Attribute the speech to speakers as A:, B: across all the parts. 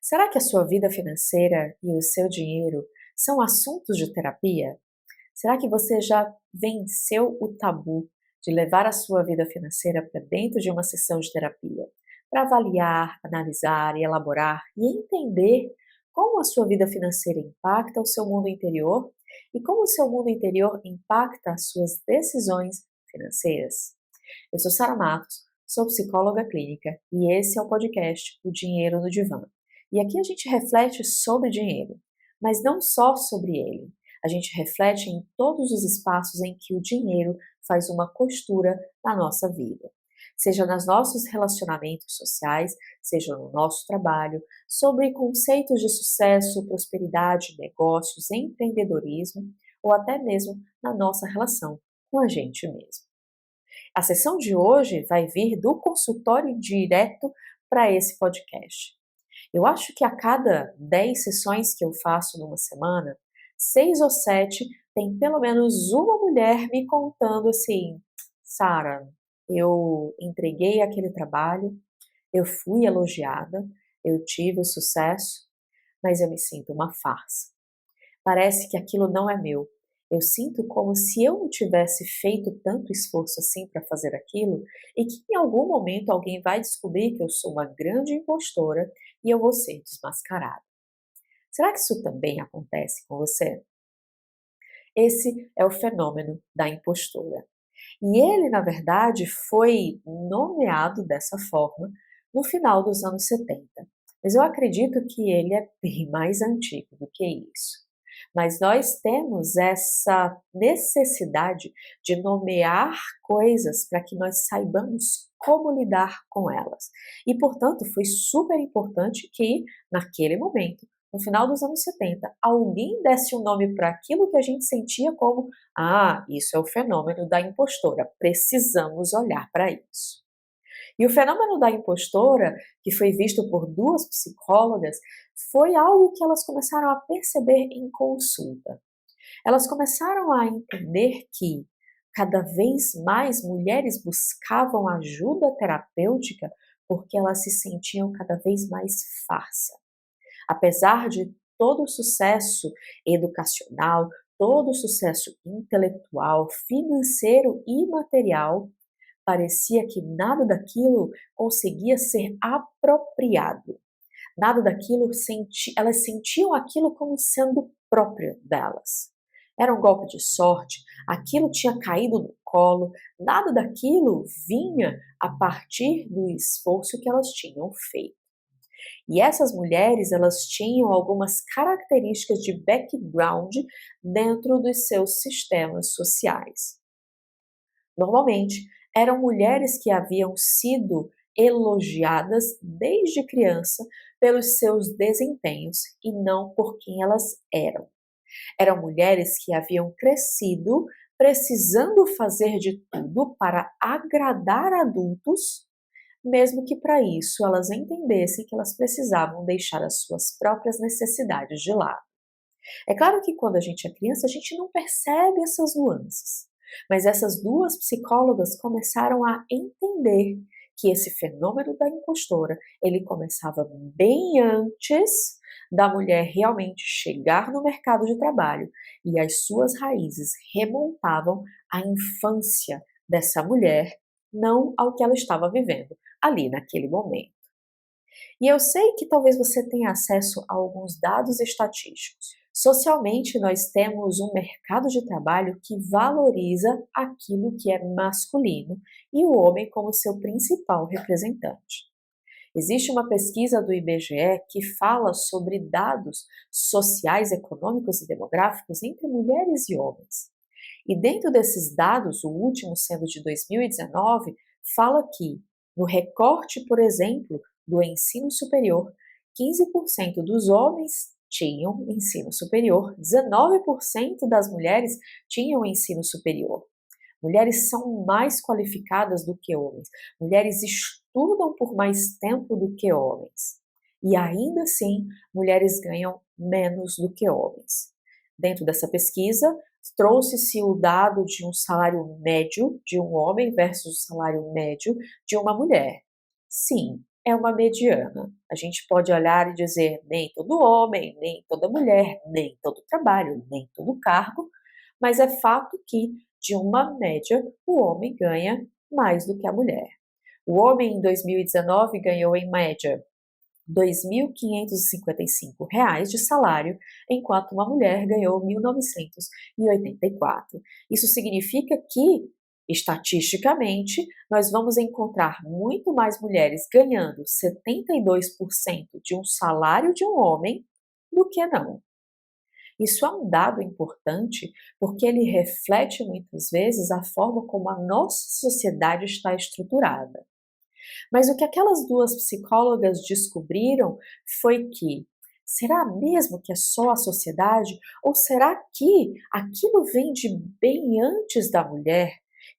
A: Será que a sua vida financeira e o seu dinheiro são assuntos de terapia? Será que você já venceu o tabu de levar a sua vida financeira para dentro de uma sessão de terapia? Para avaliar, analisar e elaborar e entender como a sua vida financeira impacta o seu mundo interior e como o seu mundo interior impacta as suas decisões financeiras. Eu sou Sara Matos, sou psicóloga clínica e esse é o podcast O Dinheiro no Divã. E aqui a gente reflete sobre dinheiro, mas não só sobre ele. A gente reflete em todos os espaços em que o dinheiro faz uma costura na nossa vida. Seja nos nossos relacionamentos sociais, seja no nosso trabalho, sobre conceitos de sucesso, prosperidade, negócios, empreendedorismo ou até mesmo na nossa relação com a gente mesmo. A sessão de hoje vai vir do consultório direto para esse podcast. Eu acho que a cada 10 sessões que eu faço numa semana, 6 ou 7 tem pelo menos uma mulher me contando assim: Sara, eu entreguei aquele trabalho, eu fui elogiada, eu tive o sucesso, mas eu me sinto uma farsa. Parece que aquilo não é meu. Eu sinto como se eu não tivesse feito tanto esforço assim para fazer aquilo e que em algum momento alguém vai descobrir que eu sou uma grande impostora e eu vou ser desmascarada. Será que isso também acontece com você? Esse é o fenômeno da impostora. E ele, na verdade, foi nomeado dessa forma no final dos anos 70. Mas eu acredito que ele é bem mais antigo do que isso. Mas nós temos essa necessidade de nomear coisas para que nós saibamos como lidar com elas. E, portanto, foi super importante que, naquele momento, no final dos anos 70, alguém desse um nome para aquilo que a gente sentia como: isso é o fenômeno da impostora, precisamos olhar para isso. E o fenômeno da impostora, que foi visto por duas psicólogas, foi algo que elas começaram a perceber em consulta. Elas começaram a entender que cada vez mais mulheres buscavam ajuda terapêutica porque elas se sentiam cada vez mais farsa. Apesar de todo o sucesso educacional, todo o sucesso intelectual, financeiro e material, parecia que nada daquilo conseguia ser apropriado. Nada daquilo elas sentiam aquilo como sendo próprio delas. Era um golpe de sorte, aquilo tinha caído no colo, nada daquilo vinha a partir do esforço que elas tinham feito. E essas mulheres, elas tinham algumas características de background dentro dos seus sistemas sociais. Normalmente, eram mulheres que haviam sido elogiadas desde criança pelos seus desempenhos e não por quem elas eram. Eram mulheres que haviam crescido precisando fazer de tudo para agradar adultos, mesmo que para isso elas entendessem que elas precisavam deixar as suas próprias necessidades de lado. É claro que quando a gente é criança, a gente não percebe essas nuances, mas essas duas psicólogas começaram a entender que esse fenômeno da impostora, ele começava bem antes da mulher realmente chegar no mercado de trabalho, e as suas raízes remontavam à infância dessa mulher, não ao que ela estava vivendo ali naquele momento. E eu sei que talvez você tenha acesso a alguns dados estatísticos. Socialmente, nós temos um mercado de trabalho que valoriza aquilo que é masculino e o homem como seu principal representante. Existe uma pesquisa do IBGE que fala sobre dados sociais, econômicos e demográficos entre mulheres e homens. E dentro desses dados, o último sendo de 2019, fala que, no recorte, por exemplo, do ensino superior, 15% dos homens tinham ensino superior, 19% das mulheres tinham ensino superior. Mulheres são mais qualificadas do que homens. Mulheres estudam por mais tempo do que homens. E ainda assim, mulheres ganham menos do que homens. Dentro dessa pesquisa, trouxe-se o dado de um salário médio de um homem versus o salário médio de uma mulher. Sim, é uma mediana. A gente pode olhar e dizer nem todo homem, nem toda mulher, nem todo trabalho, nem todo cargo, mas é fato que, de uma média, o homem ganha mais do que a mulher. O homem em 2019 ganhou em média R$ 2.555 de salário, enquanto uma mulher ganhou 1.984. Isso significa que, estatisticamente, nós vamos encontrar muito mais mulheres ganhando 72% de um salário de um homem do que não. Isso é um dado importante porque ele reflete muitas vezes a forma como a nossa sociedade está estruturada. Mas o que aquelas duas psicólogas descobriram foi que será mesmo que é só a sociedade? Ou será que aquilo vem de bem antes da mulher,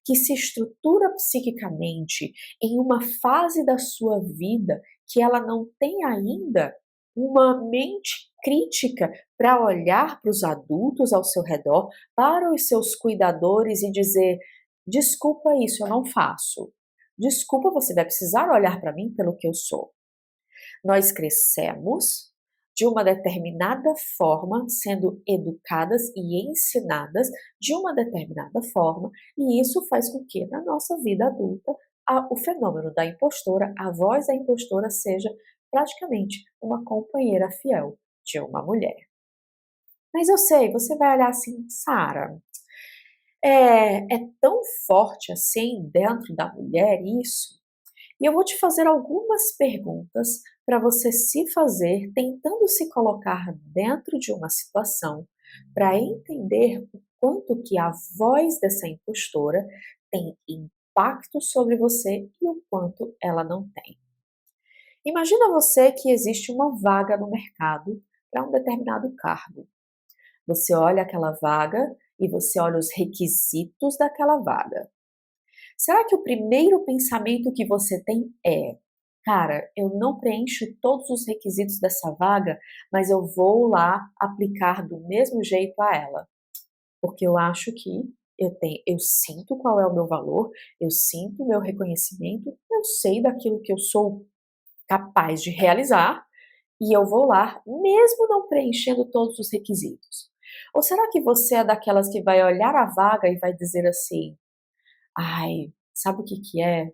A: que se estrutura psiquicamente em uma fase da sua vida que ela não tem ainda uma mente crítica para olhar para os adultos ao seu redor, para os seus cuidadores e dizer: desculpa, isso eu não faço. Desculpa, você vai precisar olhar para mim pelo que eu sou. Nós crescemos de uma determinada forma, sendo educadas e ensinadas de uma determinada forma, e isso faz com que, na nossa vida adulta, o fenômeno da impostora, a voz da impostora, seja praticamente uma companheira fiel de uma mulher. Mas eu sei, você vai olhar assim, Sara, é tão forte assim dentro da mulher isso? E eu vou te fazer algumas perguntas para você se fazer, tentando se colocar dentro de uma situação para entender o quanto que a voz dessa impostora tem impacto sobre você e o quanto ela não tem. Imagina você que existe uma vaga no mercado para um determinado cargo. Você olha aquela vaga e você olha os requisitos daquela vaga. Será que o primeiro pensamento que você tem é: cara, eu não preencho todos os requisitos dessa vaga, mas eu vou lá aplicar do mesmo jeito a ela? Porque eu acho que eu sinto qual é o meu valor, eu sinto o meu reconhecimento, eu sei daquilo que eu sou capaz de realizar e eu vou lá, mesmo não preenchendo todos os requisitos. Ou será que você é daquelas que vai olhar a vaga e vai dizer assim: ai, sabe o que que é?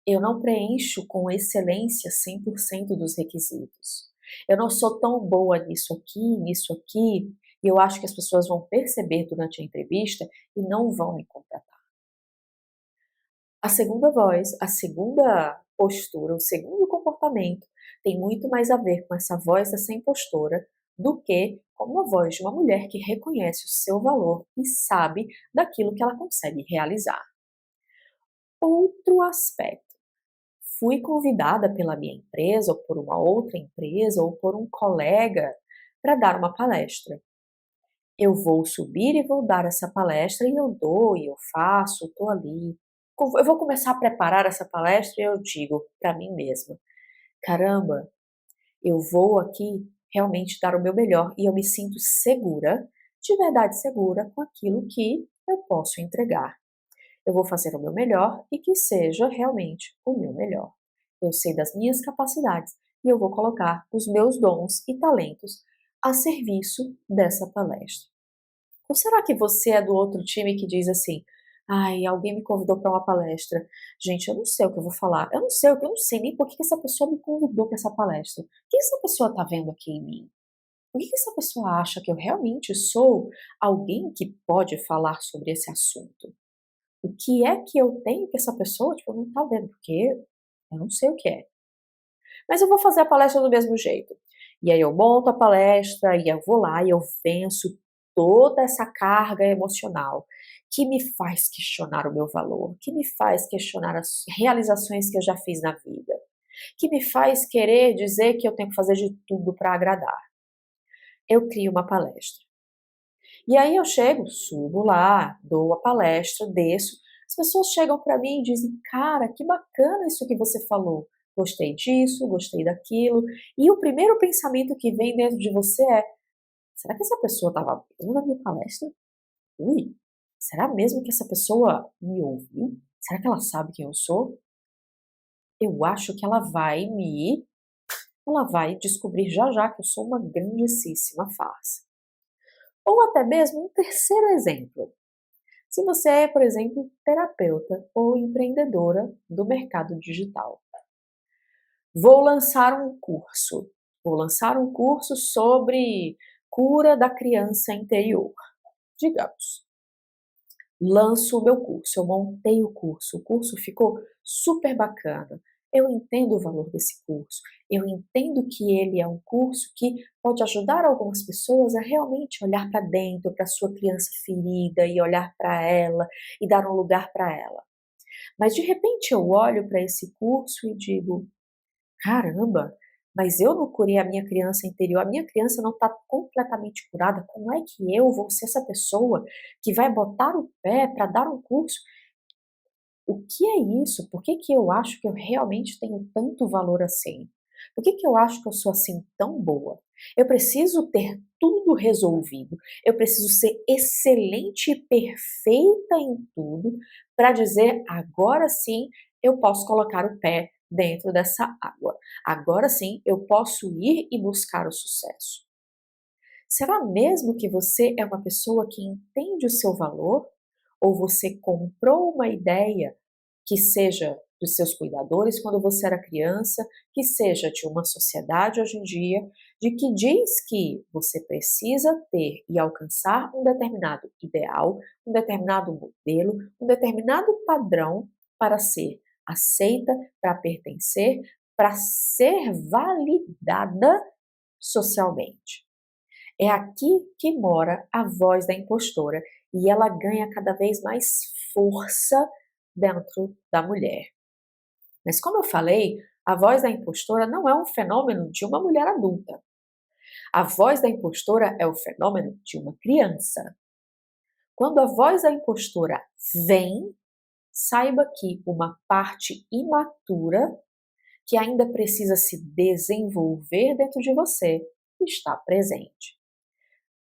A: Eu não preencho com excelência 100% dos requisitos. Eu não sou tão boa nisso aqui, e eu acho que as pessoas vão perceber durante a entrevista e não vão me contratar. A segunda voz, a segunda postura, o segundo comportamento tem muito mais a ver com essa voz dessa impostora do que com uma voz de uma mulher que reconhece o seu valor e sabe daquilo que ela consegue realizar. Outro aspecto. Fui convidada pela minha empresa, ou por uma outra empresa, ou por um colega para dar uma palestra. Eu vou subir e vou dar essa palestra e eu dou e eu faço, estou ali. Eu vou começar a preparar essa palestra e eu digo para mim mesma: caramba, eu vou aqui realmente dar o meu melhor e eu me sinto segura, de verdade segura, com aquilo que eu posso entregar. Eu vou fazer o meu melhor e que seja realmente o meu melhor. Eu sei das minhas capacidades e eu vou colocar os meus dons e talentos a serviço dessa palestra. Ou será que você é do outro time que diz assim: ai, alguém me convidou para uma palestra. Gente, eu não sei o que eu vou falar. Eu não sei nem por que essa pessoa me convidou para essa palestra. O que essa pessoa está vendo aqui em mim? Por que essa pessoa acha que eu realmente sou alguém que pode falar sobre esse assunto? O que é que eu tenho que essa pessoa, tipo, não tá vendo? Porque eu não sei o que é. Mas eu vou fazer a palestra do mesmo jeito. E aí eu monto a palestra e eu vou lá e eu venço toda essa carga emocional que me faz questionar o meu valor, que me faz questionar as realizações que eu já fiz na vida, que me faz querer dizer que eu tenho que fazer de tudo para agradar. Eu crio uma palestra. E aí eu chego, subo lá, dou a palestra, desço. As pessoas chegam para mim e dizem: cara, que bacana isso que você falou. Gostei disso, gostei daquilo. E o primeiro pensamento que vem dentro de você é: será que essa pessoa estava mesmo na minha palestra? Ui, será mesmo que essa pessoa me ouviu? Será que ela sabe quem eu sou? eu acho que ela vai descobrir já já que eu sou uma grandíssima farsa. Ou até mesmo um terceiro exemplo. Se você é, por exemplo, terapeuta ou empreendedora do mercado digital. Vou lançar um curso. Vou lançar um curso sobre cura da criança interior, digamos. Lanço o meu curso, eu montei o curso ficou super bacana. Eu entendo o valor desse curso, eu entendo que ele é um curso que pode ajudar algumas pessoas a realmente olhar para dentro, para sua criança ferida e olhar para ela e dar um lugar para ela. Mas de repente eu olho para esse curso e digo: caramba, mas eu não curei a minha criança interior, a minha criança não está completamente curada, como é que eu vou ser essa pessoa que vai botar o pé para dar um curso? O que é isso? Por que que eu acho que eu realmente tenho tanto valor assim? Por que que eu acho que eu sou assim tão boa? Eu preciso ter tudo resolvido, eu preciso ser excelente e perfeita em tudo para dizer agora sim eu posso colocar o pé dentro dessa água. Agora sim eu posso ir e buscar o sucesso. Será mesmo que você é uma pessoa que entende o seu valor? Ou você comprou uma ideia que seja dos seus cuidadores quando você era criança, que seja de uma sociedade hoje em dia, de que diz que você precisa ter e alcançar um determinado ideal, um determinado modelo, um determinado padrão para ser aceita, para pertencer, para ser validada socialmente. É aqui que mora a voz da impostora e ela ganha cada vez mais força dentro da mulher. Mas como eu falei, a voz da impostora não é um fenômeno de uma mulher adulta. A voz da impostora é o fenômeno de uma criança. Quando a voz da impostora vem, saiba que uma parte imatura que ainda precisa se desenvolver dentro de você está presente.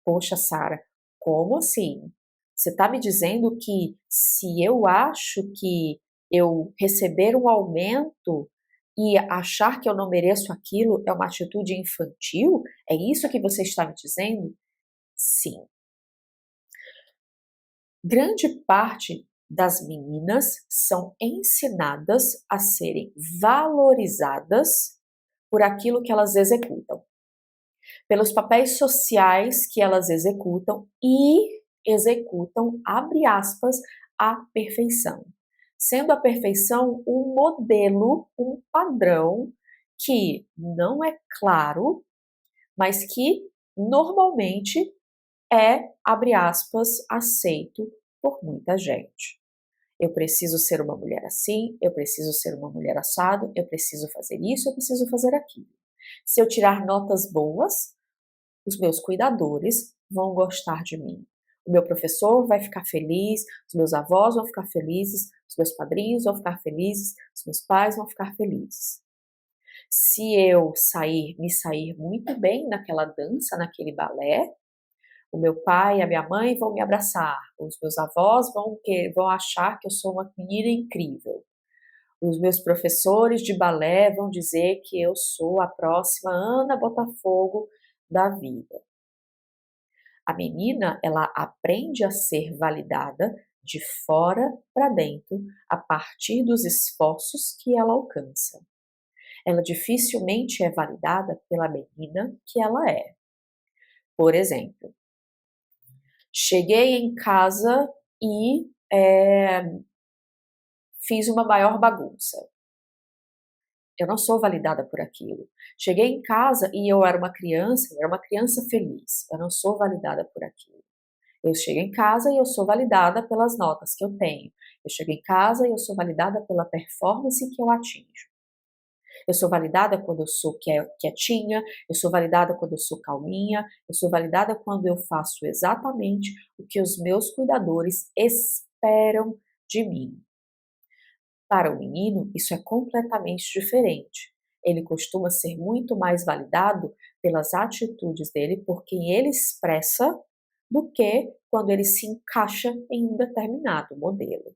A: Poxa, Sara, como assim? Você está me dizendo que se eu acho que eu receber um aumento e achar que eu não mereço aquilo é uma atitude infantil? É isso que você está me dizendo? Sim. Grande parte das meninas são ensinadas a serem valorizadas por aquilo que elas executam, pelos papéis sociais que elas executam e executam, abre aspas, a perfeição. Sendo a perfeição um modelo, um padrão que não é claro, mas que normalmente é, abre aspas, aceito por muita gente. Eu preciso ser uma mulher assim, eu preciso ser uma mulher assado, eu preciso fazer isso, eu preciso fazer aquilo. Se eu tirar notas boas, os meus cuidadores vão gostar de mim. O meu professor vai ficar feliz, os meus avós vão ficar felizes, os meus padrinhos vão ficar felizes, os meus pais vão ficar felizes. Se eu me sair muito bem naquela dança, naquele balé, o meu pai e a minha mãe vão me abraçar, os meus avós vão achar que eu sou uma menina incrível. Os meus professores de balé vão dizer que eu sou a próxima Ana Botafogo da vida. A menina, ela aprende a ser validada de fora para dentro a partir dos esforços que ela alcança. Ela dificilmente é validada pela menina que ela é. Por exemplo, cheguei em casa e fiz uma maior bagunça. Eu não sou validada por aquilo. Cheguei em casa e eu era uma criança feliz. Eu não sou validada por aquilo. Eu chego em casa e eu sou validada pelas notas que eu tenho. Eu chego em casa e eu sou validada pela performance que eu atinjo. Eu sou validada quando eu sou quietinha, eu sou validada quando eu sou calminha, eu sou validada quando eu faço exatamente o que os meus cuidadores esperam de mim. Para o menino, isso é completamente diferente. Ele costuma ser muito mais validado pelas atitudes dele, por quem ele expressa, do que quando ele se encaixa em um determinado modelo.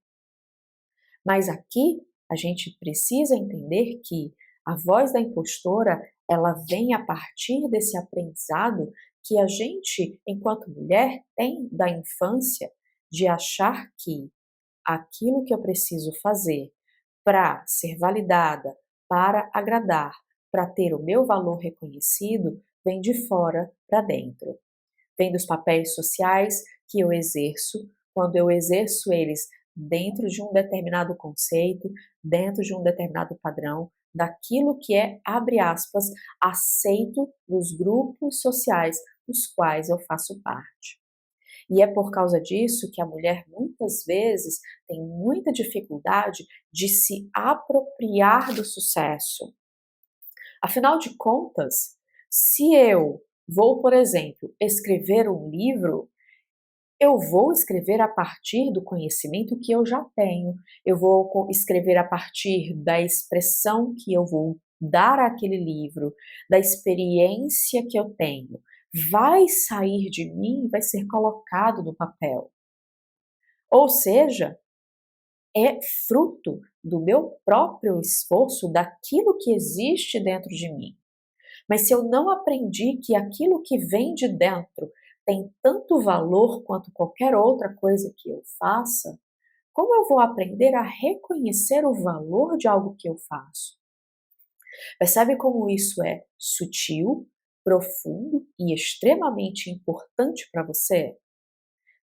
A: Mas aqui A gente precisa entender que a voz da impostora, ela vem a partir desse aprendizado que a gente, enquanto mulher, tem da infância de achar que aquilo que eu preciso fazer para ser validada, para agradar, para ter o meu valor reconhecido, vem de fora para dentro. Vem dos papéis sociais que eu exerço, quando eu exerço eles dentro de um determinado conceito, dentro de um determinado padrão, daquilo que é, abre aspas, aceito nos grupos sociais dos quais eu faço parte. E é por causa disso que a mulher muitas vezes tem muita dificuldade de se apropriar do sucesso. Afinal de contas, se eu vou, por exemplo, escrever um livro, eu vou escrever a partir do conhecimento que eu já tenho, eu vou escrever a partir da expressão que eu vou dar àquele livro, da experiência que eu tenho. Vai sair de mim e vai ser colocado no papel. Ou seja, é fruto do meu próprio esforço, daquilo que existe dentro de mim. Mas se eu não aprendi que aquilo que vem de dentro tem tanto valor quanto qualquer outra coisa que eu faça, como eu vou aprender a reconhecer o valor de algo que eu faço? Percebe como isso é sutil, profundo e extremamente importante para você?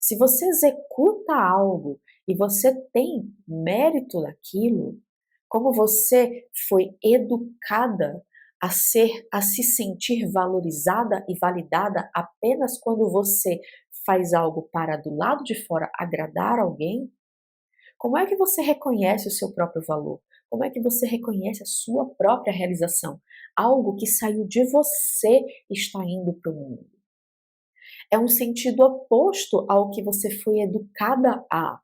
A: Se você executa algo e você tem mérito daquilo, como você foi educada a se sentir valorizada e validada apenas quando você faz algo para do lado de fora agradar alguém, como é que você reconhece o seu próprio valor? Como é que você reconhece a sua própria realização? Algo que saiu de você está indo para o mundo. É um sentido oposto ao que você foi educada a.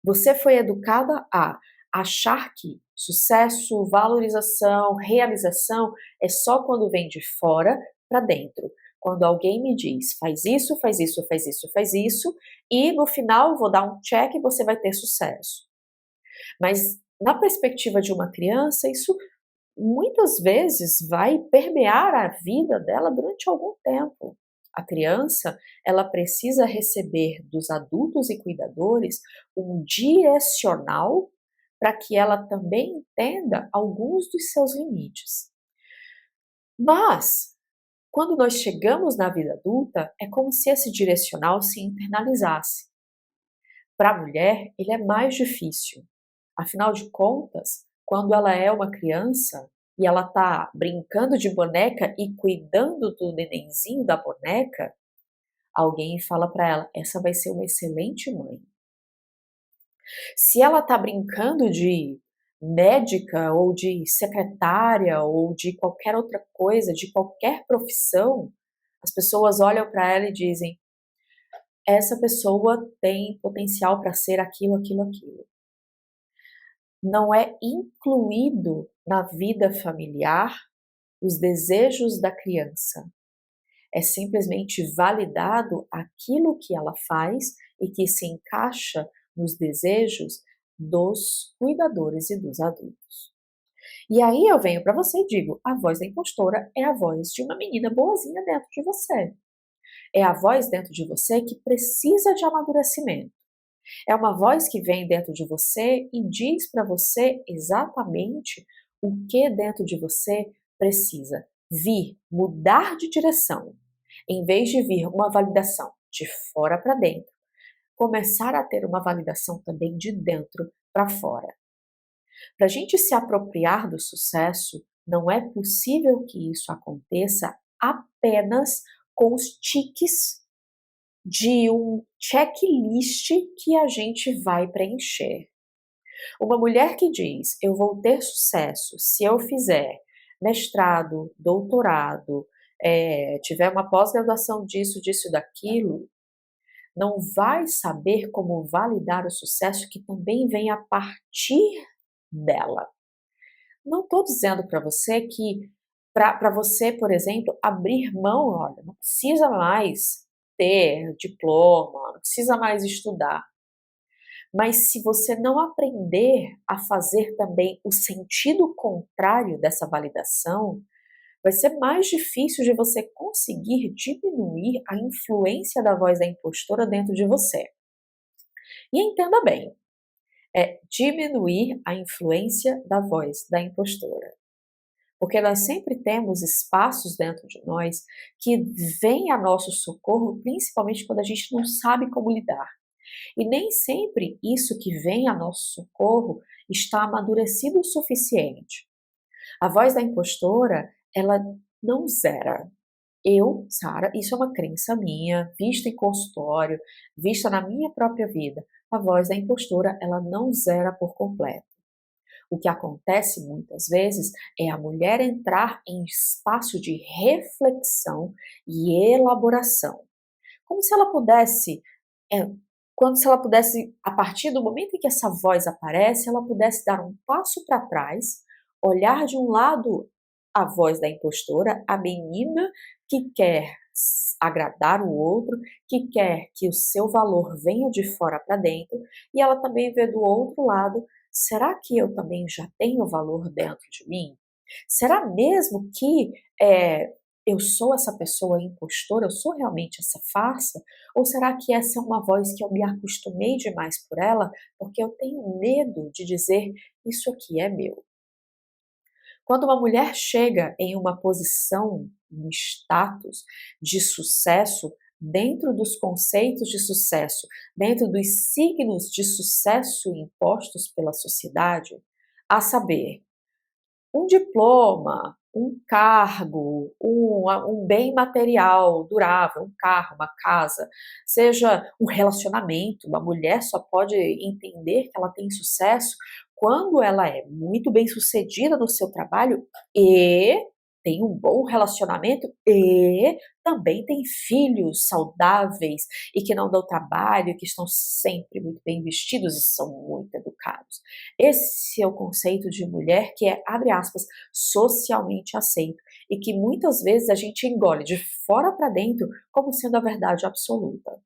A: Você foi educada a achar que sucesso, valorização, realização é só quando vem de fora para dentro. Quando alguém me diz, faz isso, faz isso, faz isso, faz isso, e no final vou dar um check e você vai ter sucesso. Mas na perspectiva de uma criança, isso muitas vezes vai permear a vida dela durante algum tempo. A criança, ela precisa receber dos adultos e cuidadores um direcional para que ela também entenda alguns dos seus limites. Mas, quando nós chegamos na vida adulta, é como se esse direcional se internalizasse. Para a mulher, ele é mais difícil. Afinal de contas, quando ela é uma criança e ela está brincando de boneca e cuidando do nenenzinho da boneca, alguém fala para ela: essa vai ser uma excelente mãe. Se ela está brincando de médica ou de secretária ou de qualquer outra coisa, de qualquer profissão, as pessoas olham para ela e dizem: essa pessoa tem potencial para ser aquilo, aquilo, aquilo. Não é incluído na vida familiar os desejos da criança. É simplesmente validado aquilo que ela faz e que se encaixa nos desejos dos cuidadores e dos adultos. E aí eu venho para você e digo: a voz da impostora é a voz de uma menina boazinha dentro de você. É a voz dentro de você que precisa de amadurecimento. É uma voz que vem dentro de você e diz para você exatamente o que dentro de você precisa vir, mudar de direção. Em vez de vir uma validação de fora para dentro, começar a ter uma validação também de dentro para fora. Para a gente se apropriar do sucesso, não é possível que isso aconteça apenas com os tiques de um checklist que a gente vai preencher. Uma mulher que diz: eu vou ter sucesso se eu fizer mestrado, doutorado, tiver uma pós-graduação disso, disso e daquilo, não vai saber como validar o sucesso que também vem a partir dela. Não estou dizendo para você que, para você, por exemplo, abrir mão, olha, não precisa mais ter diploma, não precisa mais estudar. Mas se você não aprender a fazer também o sentido contrário dessa validação, vai ser mais difícil de você conseguir diminuir a influência da voz da impostora dentro de você. E entenda bem, é diminuir a influência da voz da impostora. Porque nós sempre temos espaços dentro de nós que vêm a nosso socorro, principalmente quando a gente não sabe como lidar. E nem sempre isso que vem a nosso socorro está amadurecido o suficiente. A voz da impostora, ela não zera. Eu, Sara, isso é uma crença minha, vista em consultório, vista na minha própria vida. A voz da impostora, ela não zera por completo. O que acontece muitas vezes é a mulher entrar em espaço de reflexão e elaboração. Como se ela pudesse, é, quando se ela pudesse, a partir do momento em que essa voz aparece, ela pudesse dar um passo para trás, olhar de um lado a voz da impostora, a menina que quer agradar o outro, que quer que o seu valor venha de fora para dentro, e ela também vê do outro lado, será que eu também já tenho valor dentro de mim? Será mesmo que eu sou essa pessoa impostora, eu sou realmente essa farsa? Ou será que essa é uma voz que eu me acostumei demais por ela, porque eu tenho medo de dizer isso aqui é meu? Quando uma mulher chega em uma posição, um status de sucesso, dentro dos conceitos de sucesso, dentro dos signos de sucesso impostos pela sociedade, a saber, um diploma, um cargo, um bem material durável, um carro, uma casa, seja um relacionamento, uma mulher só pode entender que ela tem sucesso quando ela é muito bem sucedida no seu trabalho e tem um bom relacionamento e também tem filhos saudáveis e que não dão trabalho, que estão sempre muito bem vestidos e são muito educados. Esse é o conceito de mulher que é, abre aspas, socialmente aceito e que muitas vezes a gente engole de fora para dentro como sendo a verdade absoluta.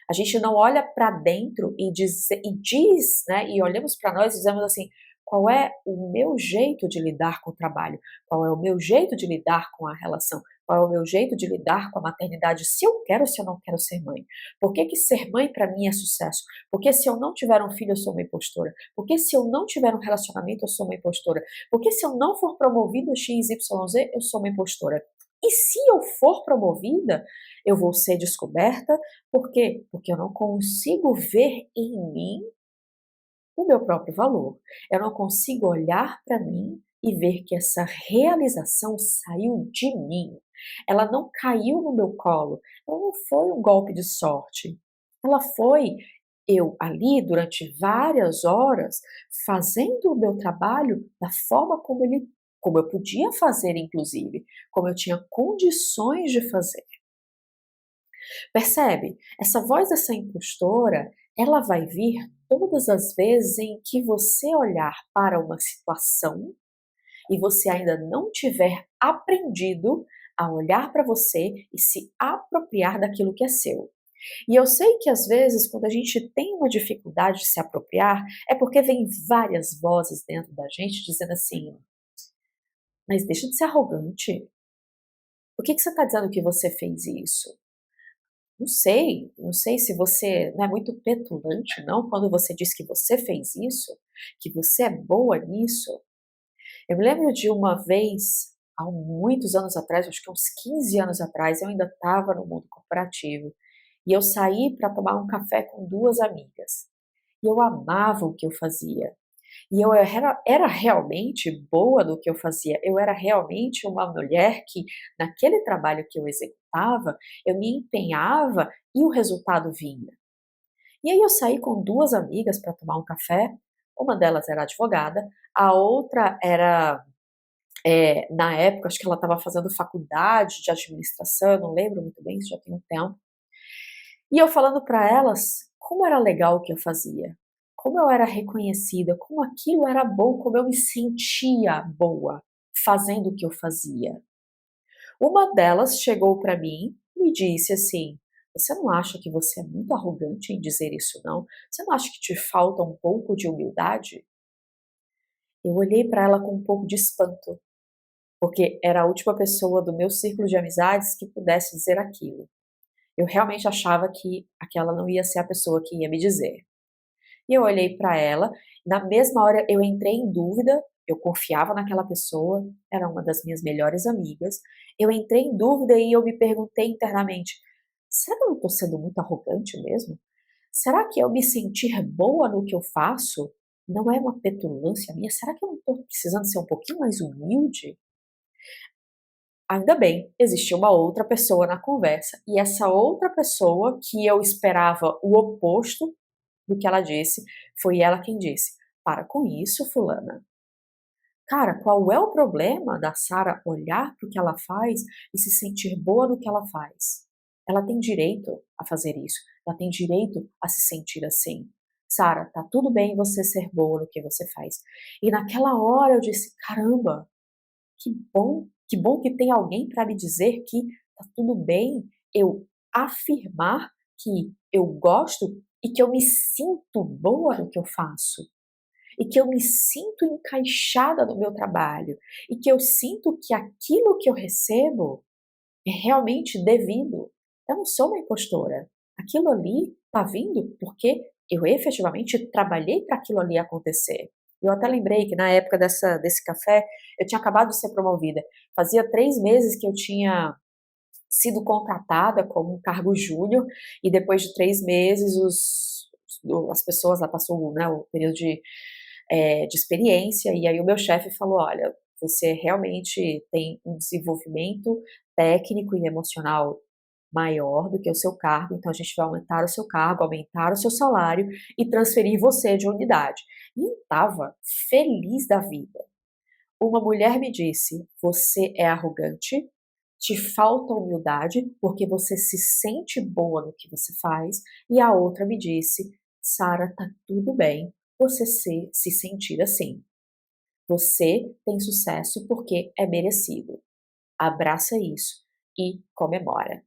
A: A gente não olha para dentro diz, né, e olhamos para nós e dizemos assim, qual é o meu jeito de lidar com o trabalho? Qual é o meu jeito de lidar com a relação? Qual é o meu jeito de lidar com a maternidade? Se eu quero ou se eu não quero ser mãe? Por que ser mãe para mim é sucesso? Porque se eu não tiver um filho, eu sou uma impostora? Porque se eu não tiver um relacionamento, eu sou uma impostora? Porque se eu não for promovida XYZ, eu sou uma impostora? E se eu for promovida, eu vou ser descoberta. Por quê? Porque eu não consigo ver em mim o meu próprio valor. Eu não consigo olhar para mim e ver que essa realização saiu de mim. Ela não caiu no meu colo. Ela não foi um golpe de sorte. Ela foi eu ali durante várias horas fazendo o meu trabalho da forma como eu podia fazer, inclusive, como eu tinha condições de fazer. Percebe? Essa voz dessa impostora, ela vai vir todas as vezes em que você olhar para uma situação e você ainda não tiver aprendido a olhar para você e se apropriar daquilo que é seu. E eu sei que às vezes, quando a gente tem uma dificuldade de se apropriar, é porque vem várias vozes dentro da gente dizendo assim: mas deixa de ser arrogante. Por que você está dizendo que você fez isso? Não sei se você não é muito petulante, não, quando você diz que você fez isso, que você é boa nisso. Eu me lembro de uma vez, há muitos anos atrás, acho que uns 15 anos atrás, eu ainda estava no mundo corporativo, e eu saí para tomar um café com duas amigas. E eu amava o que eu fazia. E eu era realmente boa no que eu fazia, eu era realmente uma mulher que, naquele trabalho que eu executava, eu me empenhava e o resultado vinha. E aí eu saí com duas amigas para tomar um café, uma delas era advogada, a outra era, na época, acho que ela estava fazendo faculdade de administração, eu não lembro muito bem, isso já tem um tempo. E eu falando para elas como era legal o que eu fazia, como eu era reconhecida, como aquilo era bom, como eu me sentia boa fazendo o que eu fazia. Uma delas chegou para mim e me disse assim: Você não acha que você é muito arrogante em dizer isso, não? Você não acha que te falta um pouco de humildade? Eu olhei para ela com um pouco de espanto, porque era a última pessoa do meu círculo de amizades que pudesse dizer aquilo. Eu realmente achava que aquela não ia ser a pessoa que ia me dizer. E eu olhei para ela, na mesma hora eu entrei em dúvida, eu confiava naquela pessoa, era uma das minhas melhores amigas. Eu entrei em dúvida e eu me perguntei internamente: será que eu não estou sendo muito arrogante mesmo? Será que eu me sentir boa no que eu faço não é uma petulância minha? Será que eu não estou precisando ser um pouquinho mais humilde? Ainda bem, existia uma outra pessoa na conversa, e essa outra pessoa, que eu esperava o oposto do que ela disse, foi ela quem disse: "Para com isso, fulana. Cara, qual é o problema da Sara olhar para o que ela faz e se sentir boa no que ela faz? Ela tem direito a fazer isso, ela tem direito a se sentir assim. Sara, tá tudo bem você ser boa no que você faz." E naquela hora eu disse: "Caramba, que bom que tem alguém para me dizer que tá tudo bem eu afirmar que eu gosto e que eu me sinto boa no que eu faço, e que eu me sinto encaixada no meu trabalho, e que eu sinto que aquilo que eu recebo é realmente devido. Eu não sou uma impostora. Aquilo ali tá vindo porque eu efetivamente trabalhei para aquilo ali acontecer." Eu até lembrei que na época desse café, eu tinha acabado de ser promovida. Fazia 3 meses que eu tinha sido contratada como um cargo júnior, e depois de 3 meses as pessoas lá passou, né, o período de experiência, e aí o meu chefe falou: "Olha, você realmente tem um desenvolvimento técnico e emocional maior do que o seu cargo, então a gente vai aumentar o seu cargo, aumentar o seu salário e transferir você de unidade." E eu estava feliz da vida. Uma mulher me disse: "Você é arrogante, te falta humildade, porque você se sente boa no que você faz." E a outra me disse: "Sara, tá tudo bem você se sentir assim. Você tem sucesso porque é merecido. Abraça isso e comemora."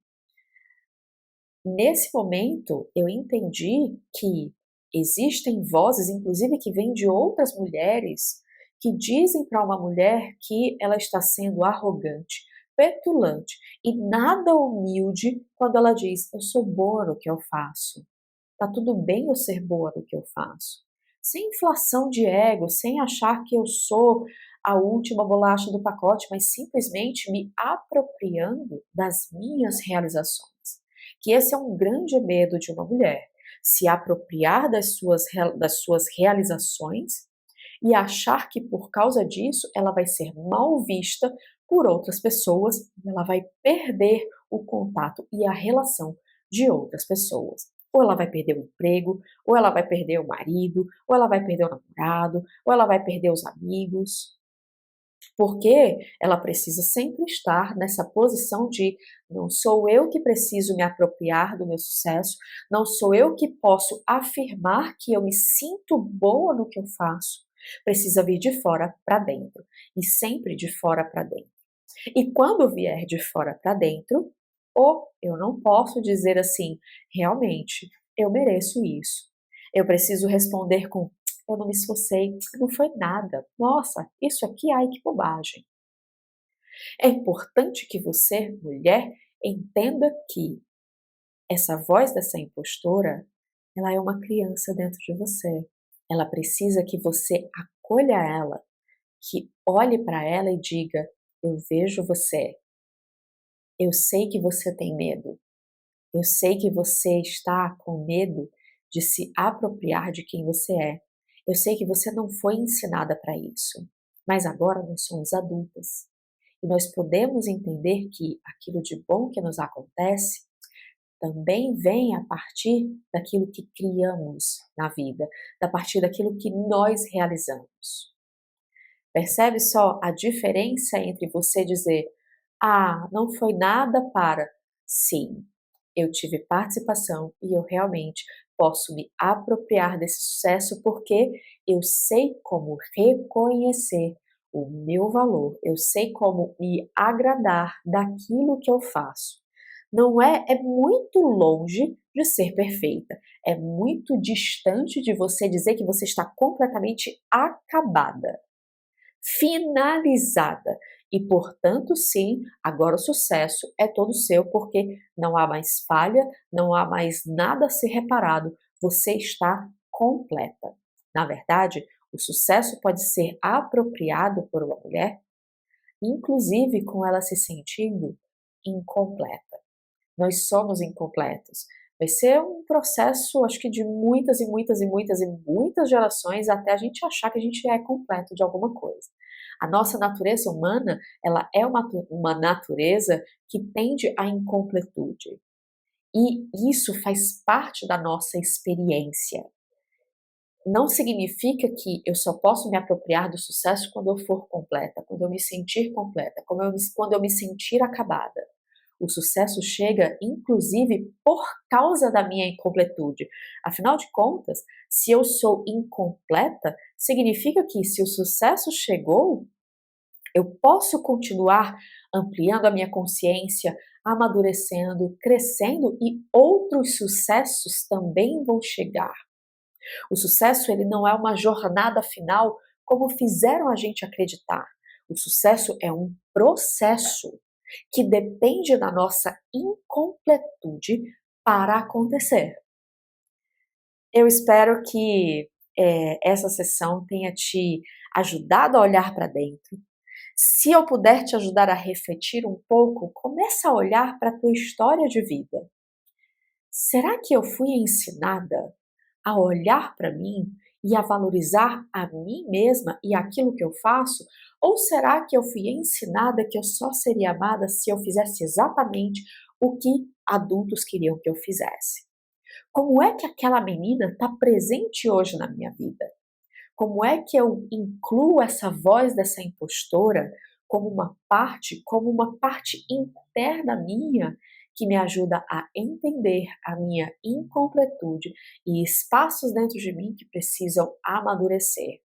A: Nesse momento, eu entendi que existem vozes, inclusive que vêm de outras mulheres, que dizem para uma mulher que ela está sendo arrogante, petulante e nada humilde quando ela diz: "Eu sou boa no que eu faço. Tá tudo bem eu ser boa no que eu faço." Sem inflação de ego, sem achar que eu sou a última bolacha do pacote, mas simplesmente me apropriando das minhas realizações. Que esse é um grande medo de uma mulher, se apropriar das suas realizações e achar que por causa disso ela vai ser mal vista por outras pessoas e ela vai perder o contato e a relação de outras pessoas. Ou ela vai perder o emprego, ou ela vai perder o marido, ou ela vai perder o namorado, ou ela vai perder os amigos. Porque ela precisa sempre estar nessa posição de: não sou eu que preciso me apropriar do meu sucesso, não sou eu que posso afirmar que eu me sinto boa no que eu faço. Precisa vir de fora para dentro, e sempre de fora para dentro. E quando vier de fora para dentro, ou eu não posso dizer assim: realmente, eu mereço isso. Eu preciso responder com: eu não me esforcei, não foi nada. Nossa, isso aqui, ai que bobagem. É importante que você, mulher, entenda que essa voz dessa impostora, ela é uma criança dentro de você. Ela precisa que você acolha ela, que olhe para ela e diga: eu vejo você. Eu sei que você tem medo. Eu sei que você está com medo de se apropriar de quem você é. Eu sei que você não foi ensinada para isso. Mas agora nós somos adultas. E nós podemos entender que aquilo de bom que nos acontece também vem a partir daquilo que criamos na vida, a partir daquilo que nós realizamos. Percebe só a diferença entre você dizer: "Ah, não foi nada para." Sim, eu tive participação e eu realmente posso me apropriar desse sucesso, porque eu sei como reconhecer o meu valor, eu sei como me agradar daquilo que eu faço. É muito longe de ser perfeita. É muito distante de você dizer que você está completamente acabada, finalizada. E, portanto, sim, agora o sucesso é todo seu, porque não há mais falha, não há mais nada a ser reparado. Você está completa. Na verdade, o sucesso pode ser apropriado por uma mulher, inclusive com ela se sentindo incompleta. Nós somos incompletos. Vai ser um processo, acho que de muitas e muitas e muitas e muitas gerações até a gente achar que a gente é completo de alguma coisa. A nossa natureza humana, ela é uma natureza que tende à incompletude. E isso faz parte da nossa experiência. Não significa que eu só posso me apropriar do sucesso quando eu for completa, quando eu me sentir completa, quando eu me sentir acabada. O sucesso chega, inclusive, por causa da minha incompletude. Afinal de contas, se eu sou incompleta, significa que se o sucesso chegou, eu posso continuar ampliando a minha consciência, amadurecendo, crescendo e outros sucessos também vão chegar. O sucesso ele não é uma jornada final como fizeram a gente acreditar. O sucesso é um processo que depende da nossa incompletude para acontecer. Eu espero que essa sessão tenha te ajudado a olhar para dentro. Se eu puder te ajudar a refletir um pouco, começa a olhar para a tua história de vida. Será que eu fui ensinada a olhar para mim e a valorizar a mim mesma e aquilo que eu faço? Ou será que eu fui ensinada que eu só seria amada se eu fizesse exatamente o que adultos queriam que eu fizesse? Como é que aquela menina está presente hoje na minha vida? Como é que eu incluo essa voz dessa impostora como uma parte interna minha que me ajuda a entender a minha incompletude e espaços dentro de mim que precisam amadurecer?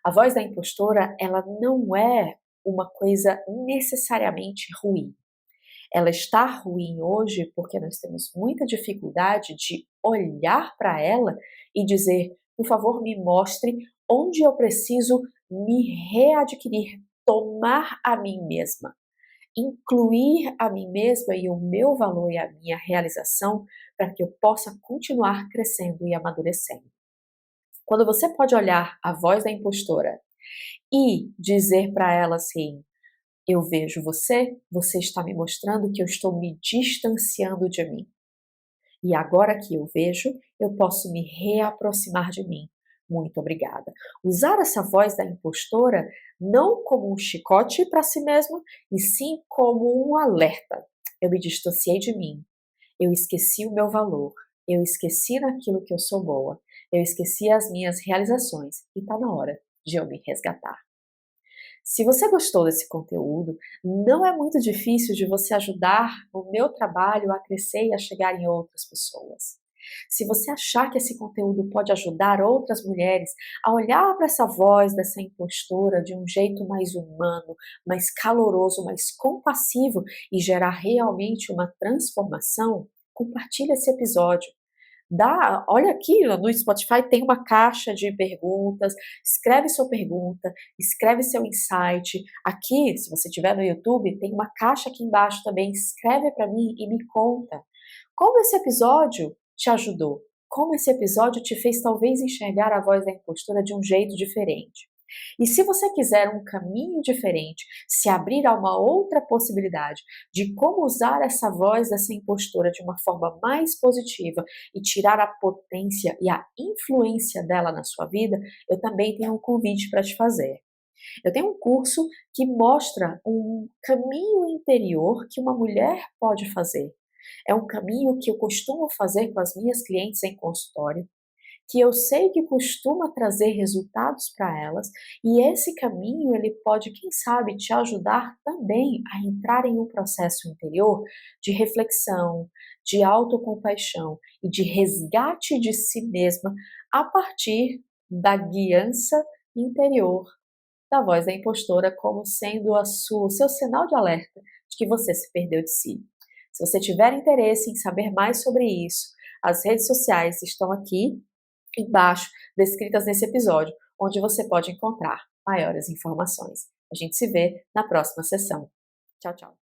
A: A voz da impostora, ela não é uma coisa necessariamente ruim. Ela está ruim hoje porque nós temos muita dificuldade de olhar para ela e dizer, por favor, me mostre onde eu preciso me readquirir, tomar a mim mesma, incluir a mim mesma e o meu valor e a minha realização para que eu possa continuar crescendo e amadurecendo. Quando você pode olhar a voz da impostora e dizer para ela assim, eu vejo você, você está me mostrando que eu estou me distanciando de mim. E agora que eu vejo, eu posso me reaproximar de mim. Muito obrigada. Usar essa voz da impostora não como um chicote para si mesma, e sim como um alerta. Eu me distanciei de mim. Eu esqueci o meu valor. Eu esqueci naquilo que eu sou boa. Eu esqueci as minhas realizações. E está na hora de eu me resgatar. Se você gostou desse conteúdo, não é muito difícil de você ajudar o meu trabalho a crescer e a chegar em outras pessoas. Se você achar que esse conteúdo pode ajudar outras mulheres a olhar para essa voz dessa impostora de um jeito mais humano, mais caloroso, mais compassivo e gerar realmente uma transformação, compartilhe esse episódio. Olha aqui no Spotify tem uma caixa de perguntas, escreve sua pergunta, escreve seu insight. Aqui, se você estiver no YouTube, tem uma caixa aqui embaixo também, escreve para mim e me conta como esse episódio te ajudou, como esse episódio te fez talvez enxergar a voz da impostura de um jeito diferente. E se você quiser um caminho diferente, se abrir a uma outra possibilidade de como usar essa voz dessa impostora de uma forma mais positiva e tirar a potência e a influência dela na sua vida, eu também tenho um convite para te fazer. Eu tenho um curso que mostra um caminho interior que uma mulher pode fazer. É um caminho que eu costumo fazer com as minhas clientes em consultório, que eu sei que costuma trazer resultados para elas, e esse caminho ele pode, quem sabe, te ajudar também a entrar em um processo interior de reflexão, de autocompaixão e de resgate de si mesma a partir da guiança interior da voz da impostora como sendo o seu sinal de alerta de que você se perdeu de si. Se você tiver interesse em saber mais sobre isso, as redes sociais estão aqui embaixo, descritas nesse episódio, onde você pode encontrar maiores informações. A gente se vê na próxima sessão. Tchau, tchau.